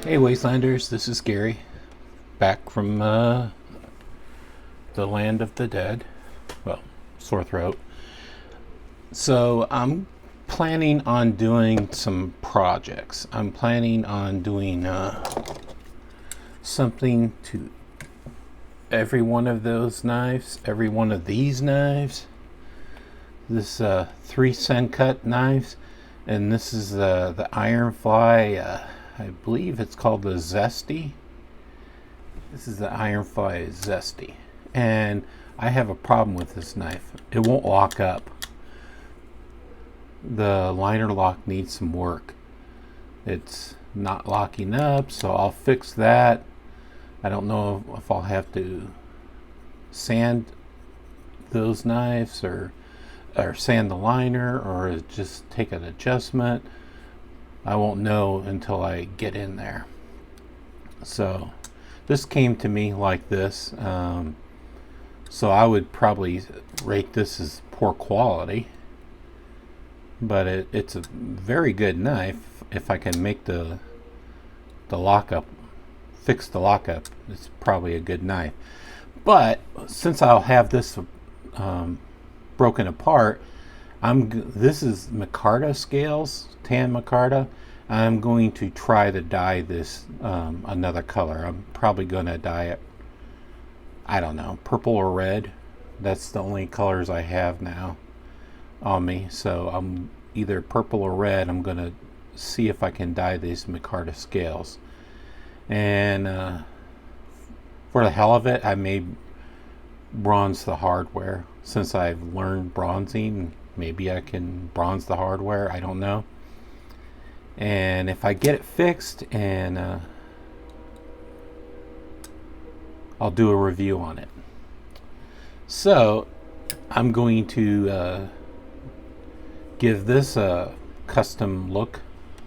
Hey Wastelanders, this is Gary, back from the land of the dead. Well, sore throat. So I'm planning on doing some projects. I'm planning on doing something to every one of those knives, every one of these knives. This 3 cent cut knives, and this is the Ironfly. I believe it's called the Zesty. This is the Ironfly Zesty. And I have a problem with this knife. It won't lock up. The liner lock needs some work. It's not locking up, so I'll fix that. I don't know if I'll have to sand those knives or sand the liner or just take an adjustment. I won't know until I get in there. So this came to me like this. So I would probably rate this as poor quality, but it's a very good knife. If I can make the lockup, fix the lockup, it's probably a good knife. But since I'll have this broken apart, this is micarta scales, tan micarta. I'm going to try to dye this another color. I'm probably going to dye it, I don't know, purple or red. That's the only colors I have now on me. So I'm either purple or red. I'm going to see if I can dye these micarta scales. And for the hell of it, I may bronze the hardware. Since I've learned bronzing, maybe I can bronze the hardware. I don't know. And if I get it fixed, and I'll do a review on it. So I'm going to give this a custom look,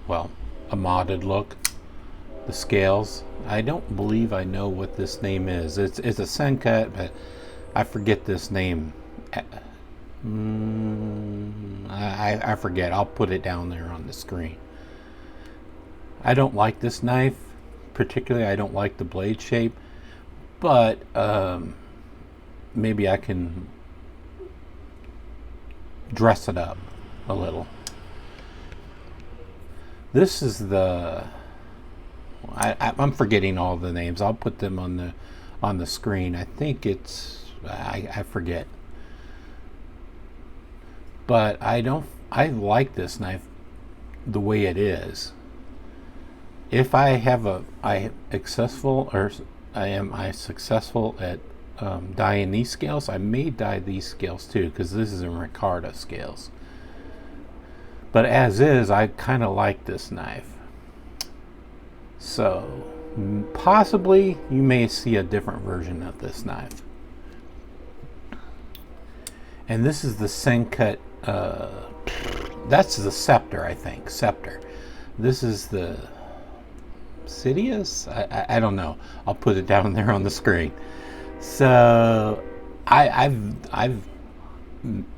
well, a modded look. The scales, I don't believe I know what this name is. It's a Sencut, but I forget this name. I forget. I'll put it down there on the screen. I don't like this knife particularly. I don't like the blade shape, but maybe I can dress it up a little. This is the I'm forgetting all the names. I'll put them on the screen. I think it's I forget. But I like this knife the way it is. If I am successful at dyeing these scales, I may dye these scales too, because this is a micarta scales. But as is, I kind of like this knife. So possibly you may see a different version of this knife. And this is the Sencut. That's the Scepter, I think. Scepter. This is the Sidious. I don't know. I'll put it down there on the screen. So I've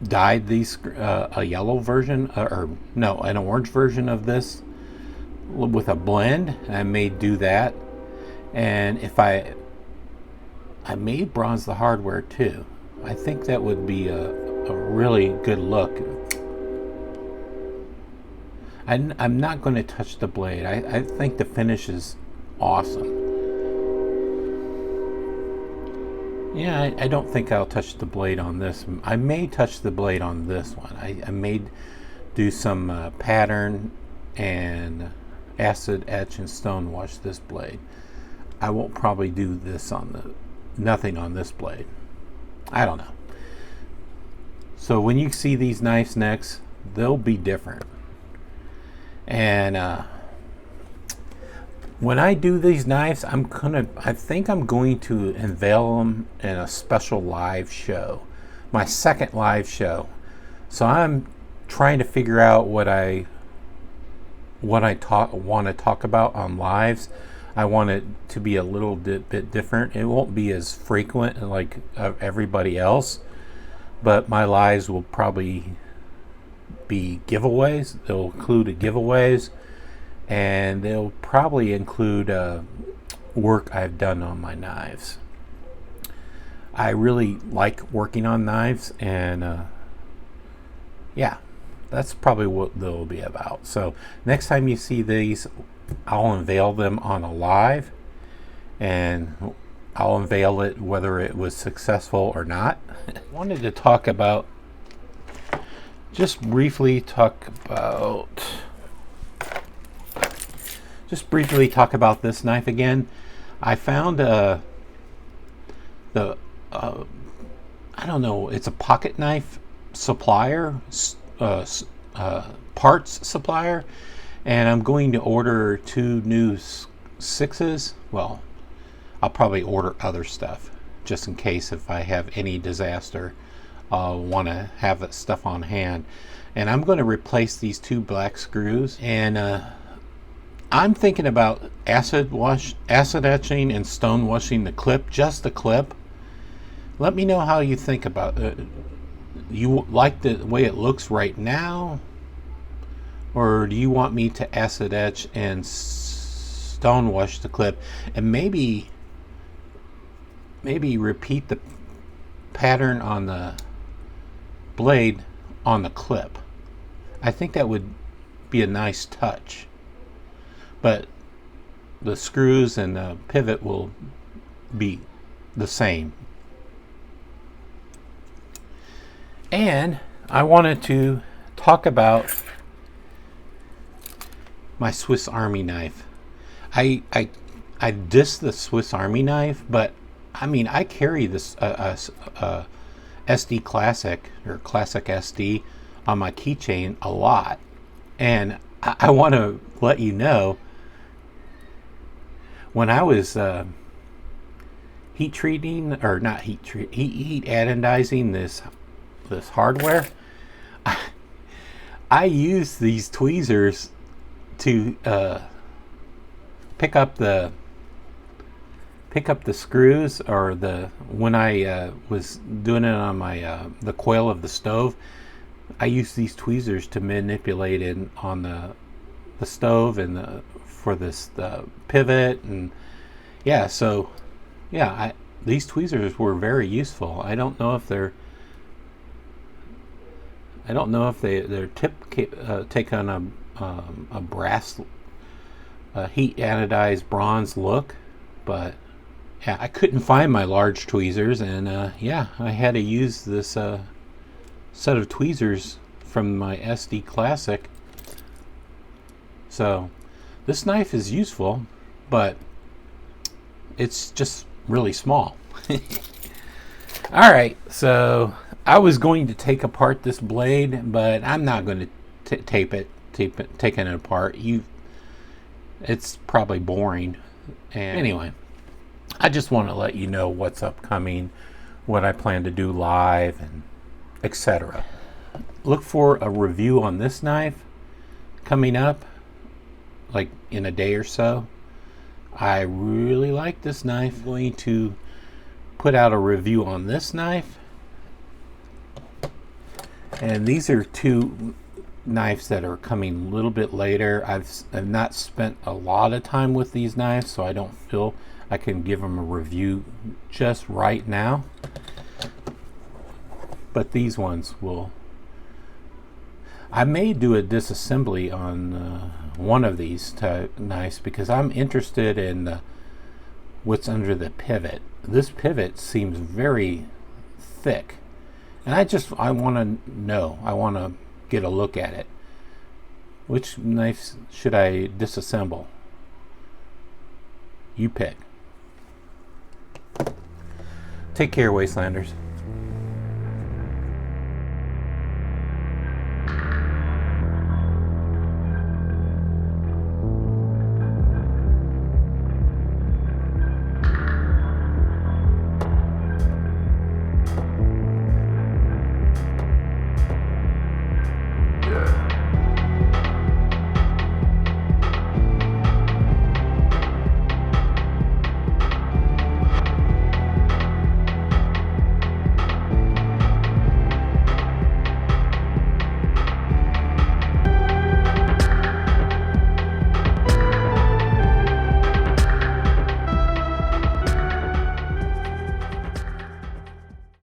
dyed these a yellow version, or no, an orange version of this with a blend. I may do that, and if I may bronze the hardware too. I think that would be a really good look. I'm not going to touch the blade. I think the finish is awesome. Yeah, I don't think I'll touch the blade on this. I may touch the blade on this one. I may do some pattern and acid etch and stone wash this blade. I won't probably do this nothing on this blade. I don't know. So when you see these knives next, they'll be different. And when I do these knives, I think I'm going to unveil them in a special live show, my second live show. So I'm trying to figure out what I want to talk about on lives. I want it to be a little bit different. It won't be as frequent like everybody else, but my lives will probably be giveaways. They'll include giveaways, and they'll probably include work I've done on my knives. I really like working on knives, and yeah, that's probably what they'll be about. So next time you see these, I'll unveil them on a live, and I'll unveil it whether it was successful or not. I wanted to talk about, just briefly talk about this knife again. I found I don't know, it's a pocket knife supplier, parts supplier, and I'm going to order 2 new 6s. Well, I'll probably order other stuff just in case if I have any disaster. I'll want to have that stuff on hand. And I'm going to replace these 2 black screws, and I'm thinking about acid etching and stone washing the clip, just the clip. Let me know how you think about it. You like the way it looks right now, or do you want me to acid etch and stone wash the clip, and maybe repeat the pattern on the blade on the clip? I think that would be a nice touch, but the screws and the pivot will be the same. And I wanted to talk about my Swiss Army knife. I diss the Swiss Army knife, but I mean, I carry this SD Classic, or Classic SD, on my keychain a lot, and I want to let you know, when I was heat anodizing this hardware, I use these tweezers to pick up the screws, or when I was doing it on my the coil of the stove. I use these tweezers to manipulate it on the stove and for this pivot, and yeah, so yeah, these tweezers were very useful. I don't know if they're tip take on a brass heat anodized bronze look, but yeah, I couldn't find my large tweezers, and yeah, I had to use this set of tweezers from my SD Classic. So this knife is useful, but it's just really small. Alright, so I was going to take apart this blade, but I'm not going to taking it apart. It's probably boring. And anyway, I just want to let you know what's upcoming, what I plan to do live, and etc. Look for a review on this knife coming up, like in a day or so. I really like this knife. I'm going to put out a review on this knife, and these are 2 knives that are coming a little bit later. I've not spent a lot of time with these knives, so I don't feel I can give them a review just right now, but these ones will. I may do a disassembly on one of these knives, because I'm interested in what's under the pivot. This pivot seems very thick, and I want to know. I want to get a look at it. Which knives should I disassemble? You pick. Take care, Wastelanders.